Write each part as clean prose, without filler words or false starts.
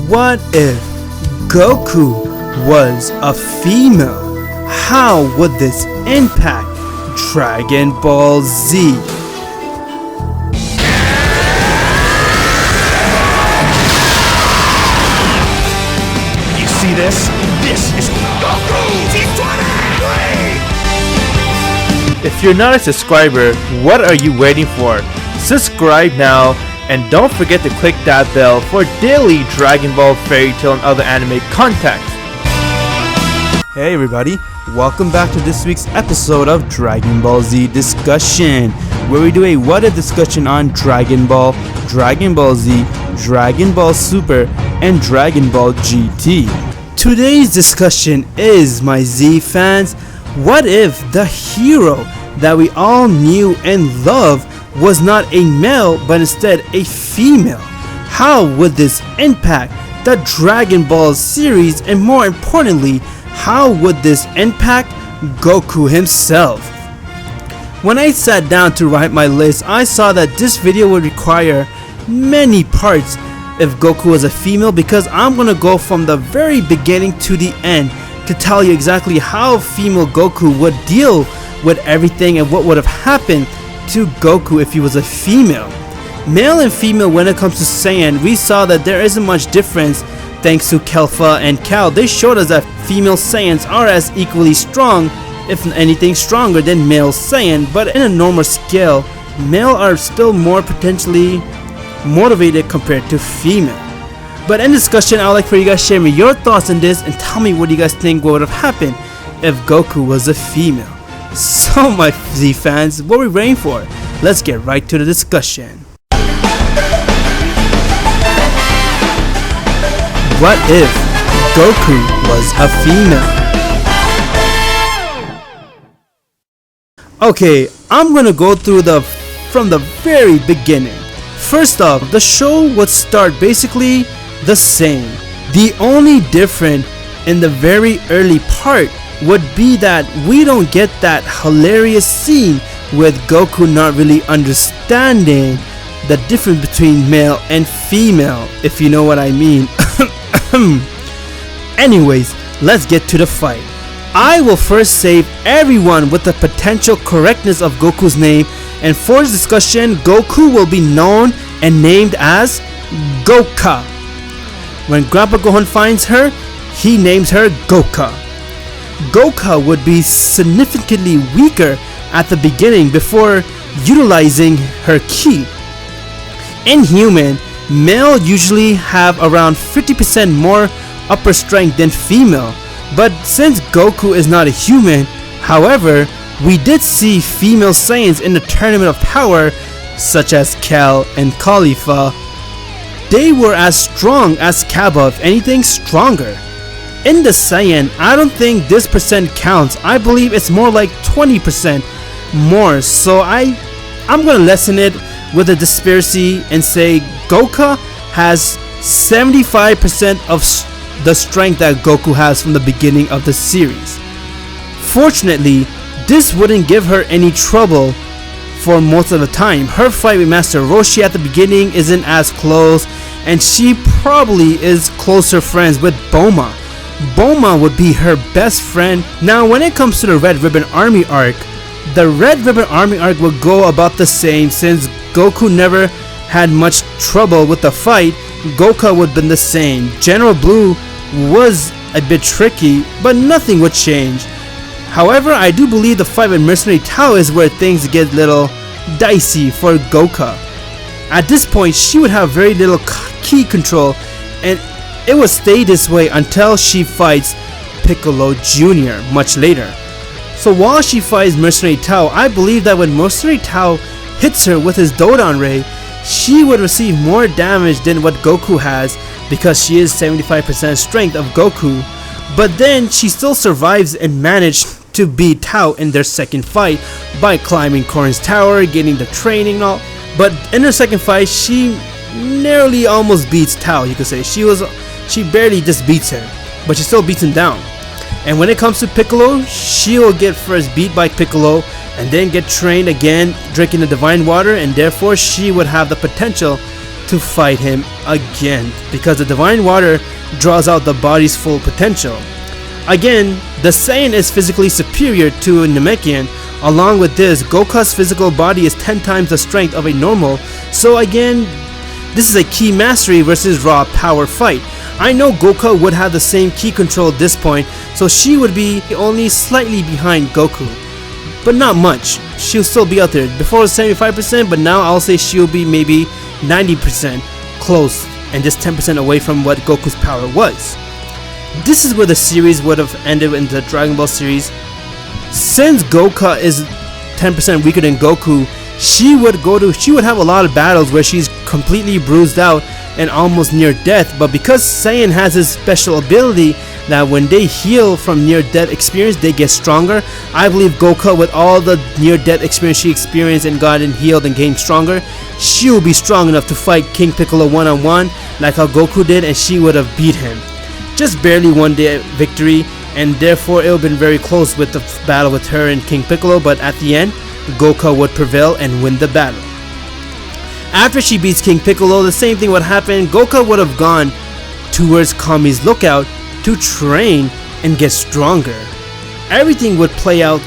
What if Goku was a female? How would this impact Dragon Ball Z? You see this? This is Goku! T23! If you're not a subscriber, what are you waiting for? Subscribe now, and don't forget to click that bell for daily Dragon Ball, Fairy Tail, and other anime content. Hey everybody, welcome back to this week's episode of Dragon Ball Z Discussion, where we do a what if discussion on Dragon Ball, Dragon Ball Z, Dragon Ball Super, and Dragon Ball GT. Today's discussion is, my Z fans, what if the hero that we all knew and loved was not a male but instead a female? How would this impact the Dragon Ball series, and more importantly, how would this impact Goku himself? When I sat down to write my list, I saw that this video would require many parts if Goku was a female, because I'm gonna go from the very beginning to the end to tell you exactly how female Goku would deal with everything and what would have happened to Goku if he was a female. Male and female, when it comes to Saiyan, we saw that there isn't much difference thanks to Kelpha and Cal. They showed us that female Saiyans are as equally strong, if anything stronger than male Saiyan, but in a normal scale, male are still more potentially motivated compared to female. But in discussion, I would like for you guys to share me your thoughts on this and tell me what you guys think would have happened if Goku was a female. So my Z fans, what are we waiting for? Let's get right to the discussion. What if Goku was a female? Okay, I'm gonna go through from the very beginning. First off, the show would start basically the same. The only difference in the very early part would be that we don't get that hilarious scene with Goku not really understanding the difference between male and female, if you know what I mean. Anyways, let's get to the fight. I will first save everyone with the potential correctness of Goku's name, and for this discussion, Goku will be known and named as Goka. When Grandpa Gohan finds her, he names her Goka. Goka would be significantly weaker at the beginning before utilizing her ki. In human, male usually have around 50% more upper strength than female, but since Goku is not a human, however, we did see female Saiyans in the Tournament of Power, such as Cal and Caulifla. They were as strong as Cabba, if anything stronger. In the Saiyan, I don't think this percent counts. I believe it's more like 20% more, so I'm gonna lessen it with a disparity and say Goku has 75% of the strength that Goku has from the beginning of the series. Fortunately, this wouldn't give her any trouble for most of the time. Her fight with Master Roshi at the beginning isn't as close, and she probably is closer friends with Bulma. Bulma would be her best friend. Now when it comes to the Red Ribbon Army arc, the Red Ribbon Army arc will go about the same. Since Goku never had much trouble with the fight, Goku would have been the same. General Blue was a bit tricky, but nothing would change. However, I do believe the fight with Mercenary Tao is where things get a little dicey for Goku. At this point, she would have very little ki control, and it would stay this way until she fights Piccolo Jr. much later. So while she fights Mercenary Tao, I believe that when Mercenary Tao hits her with his Dodon Ray, she would receive more damage than what Goku has, because she is 75% strength of Goku. But then she still survives and managed to beat Tao in their second fight by climbing Korin's tower, getting the training and all. But in her second fight, she nearly almost beats Tao, you could say. She barely just beats her, but she still beats him down. And when it comes to Piccolo, she will get first beat by Piccolo and then get trained again drinking the divine water, and therefore she would have the potential to to fight him again because the divine water draws out the body's full potential. Again, the Saiyan is physically superior to a Namekian. Along with this, Goku's physical body is 10 times the strength of a normal, so again, this is a ki mastery versus raw power fight. I know Goku would have the same ki control at this point, so she would be only slightly behind Goku. But not much. She'll still be out there. Before it was 75%, but now I'll say she'll be maybe 90% close and just 10% away from what Goku's power was. This is where the series would have ended in the Dragon Ball series. Since Goku is 10% weaker than Goku, she would have a lot of battles where she's completely bruised out and almost near death, but because Saiyan has his special ability that when they heal from near death experience they get stronger, I believe Goku, with all the near death experience she experienced and gotten healed and gained stronger, she will be strong enough to fight King Piccolo one-on-one like how Goku did, and she would have beat him. Just barely won the victory, and therefore it would have been very close with the battle with her and King Piccolo, but at the end Goku would prevail and win the battle. After she beats King Piccolo, the same thing would happen. Goku would have gone towards Kami's lookout to train and get stronger. Everything would play out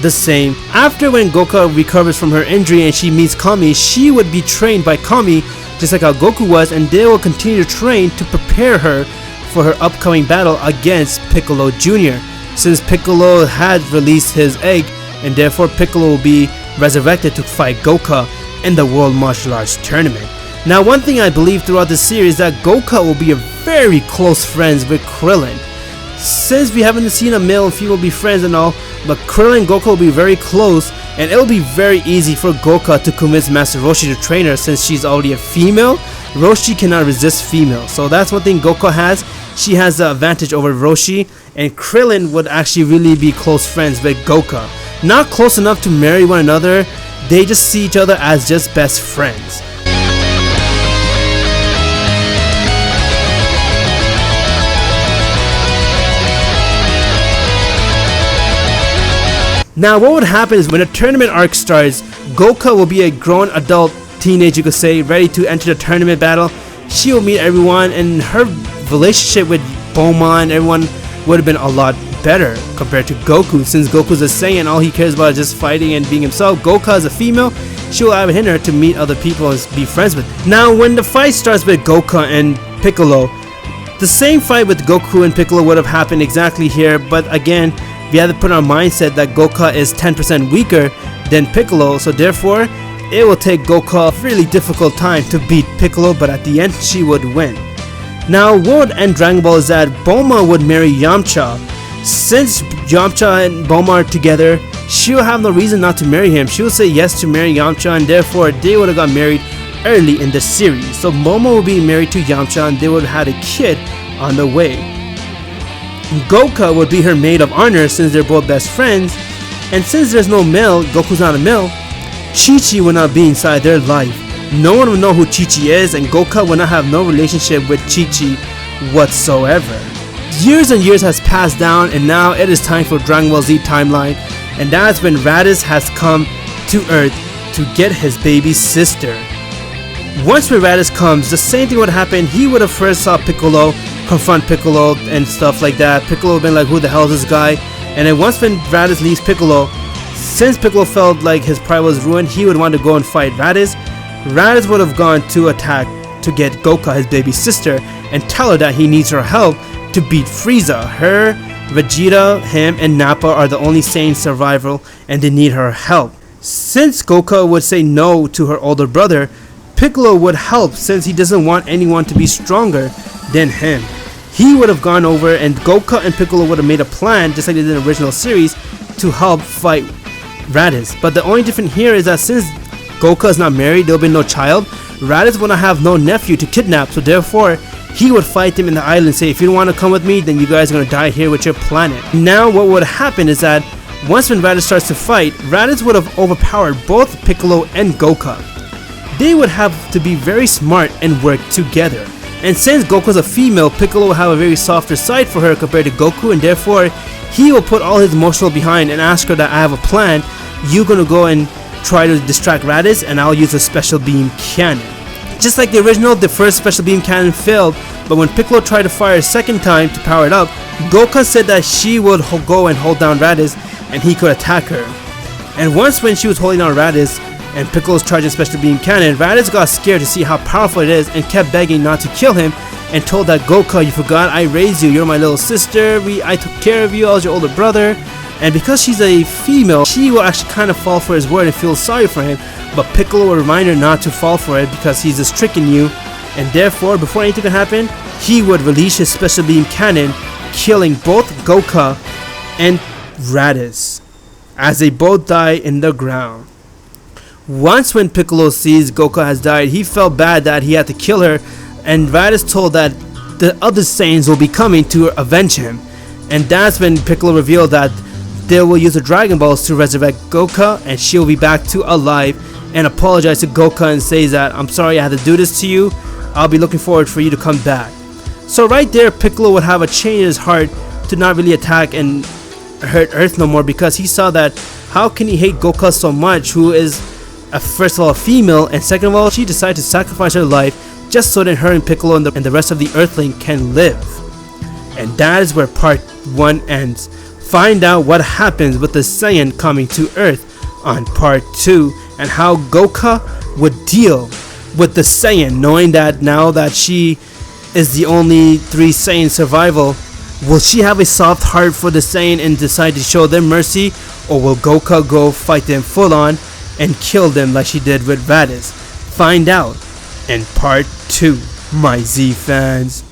the same. After when Goku recovers from her injury and she meets Kami, she would be trained by Kami just like how Goku was, and they will continue to train to prepare her for her upcoming battle against Piccolo Jr. Since Piccolo had released his egg, and therefore Piccolo will be resurrected to fight Goku in the World Martial Arts Tournament. Now, one thing I believe throughout the series is that Goku will be very close friends with Krillin. Since we haven't seen a male and female be friends and all, but Krillin and Goku will be very close, and it will be very easy for Goku to convince Master Roshi to train her. Since she's already a female, Roshi cannot resist female. So that's one thing Goku has. She has the advantage over Roshi, and Krillin would actually really be close friends with Goku. Not close enough to marry one another, they just see each other as just best friends. Now what would happen is when the tournament arc starts, Goku will be a grown adult teenage, you could say, ready to enter the tournament battle. She will meet everyone, and her relationship with Bulma and everyone would have been a lot better compared to Goku. Since Goku's a Saiyan, all he cares about is just fighting and being himself. Goku as a female, she will have in her to meet other people and be friends with. Now when the fight starts with Goku and Piccolo, the same fight with Goku and Piccolo would have happened exactly here, but again, we have to put our mindset that Goku is 10% weaker than Piccolo, so therefore it will take Goku a really difficult time to beat Piccolo, but at the end she would win. Now what would end Dragon Ball is that Bulma would marry Yamcha. Since Yamcha and Bulma are together, she will have no reason not to marry him. She will say yes to marry Yamcha, and therefore they would have got married early in the series. So Bulma will be married to Yamcha and they would have had a kid on the way. Goku would be her maid of honor since they're both best friends, and since there's no male, Goku's not a male, Chi-Chi will not be inside their life. No one will know who Chi-Chi is, and Goku will not have no relationship with Chi-Chi whatsoever. Years and years has passed down, and now it is time for Dragon Ball Z timeline, and that's when Raditz has come to Earth to get his baby sister. Once when Raditz comes, the same thing would happen. He would have first saw Piccolo, confront Piccolo and stuff like that. Piccolo would have been like, who the hell is this guy? And then once when Raditz leaves Piccolo, since Piccolo felt like his pride was ruined, he would want to go and fight Raditz. Raditz would have gone to attack to get Goku, his baby sister, and tell her that he needs her help to beat Frieza. Her, Vegeta, him, and Nappa are the only sane survival, and they need her help. Since Goku would say no to her older brother, Piccolo would help since he doesn't want anyone to be stronger than him. He would have gone over, and Goku and Piccolo would have made a plan, just like they did in the original series, to help fight Raditz. But the only difference here is that since Goku is not married, there will be no child. Raditz will not have no nephew to kidnap, so therefore he would fight them in the island and say, if you don't want to come with me, then you guys are going to die here with your planet. Now what would happen is that once when Raditz starts to fight, Raditz would have overpowered both Piccolo and Goku. They would have to be very smart and work together. And since Goku is a female, Piccolo will have a very softer side for her compared to Goku, and therefore he will put all his emotional behind and ask her that I have a plan. You're gonna go and try to distract Raditz, and I'll use a special beam cannon. Just like the original, the first special beam cannon failed, but when Piccolo tried to fire a second time to power it up, Goku said that she would go and hold down Raditz and he could attack her. And once when she was holding down Raditz and Piccolo's charging special beam cannon, Raditz got scared to see how powerful it is and kept begging not to kill him and told that Goku, you forgot I raised you, you're my little sister, I took care of you, I was your older brother. And because she's a female, she will actually kind of fall for his word and feel sorry for him, but Piccolo will remind her not to fall for it because he's just tricking you, and therefore before anything can happen, he would release his special beam cannon, killing both Goku and Raditz as they both die in the ground. Once when Piccolo sees Goku has died, he felt bad that he had to kill her, and Raditz told that the other Saiyans will be coming to avenge him. And that's when Piccolo revealed that they will use the Dragon Balls to resurrect Goku, and she'll be back to alive, and apologize to Goku and says that, I'm sorry I had to do this to you, I'll be looking forward for you to come back. So right there, Piccolo would have a change in his heart to not really attack and hurt Earth no more, because he saw that how can he hate Goku so much, who is first of all a female, and second of all she decided to sacrifice her life just so that her and Piccolo and the rest of the Earthling can live. And that is where part 1 ends. Find out what happens with the Saiyan coming to Earth on part 2, and how Goku would deal with the Saiyan, knowing that now that she is the only 3 Saiyan survival. Will she have a soft heart for the Saiyan and decide to show them mercy, or will Goku go fight them full on and kill them like she did with Raditz? Find out in part 2, my Z fans.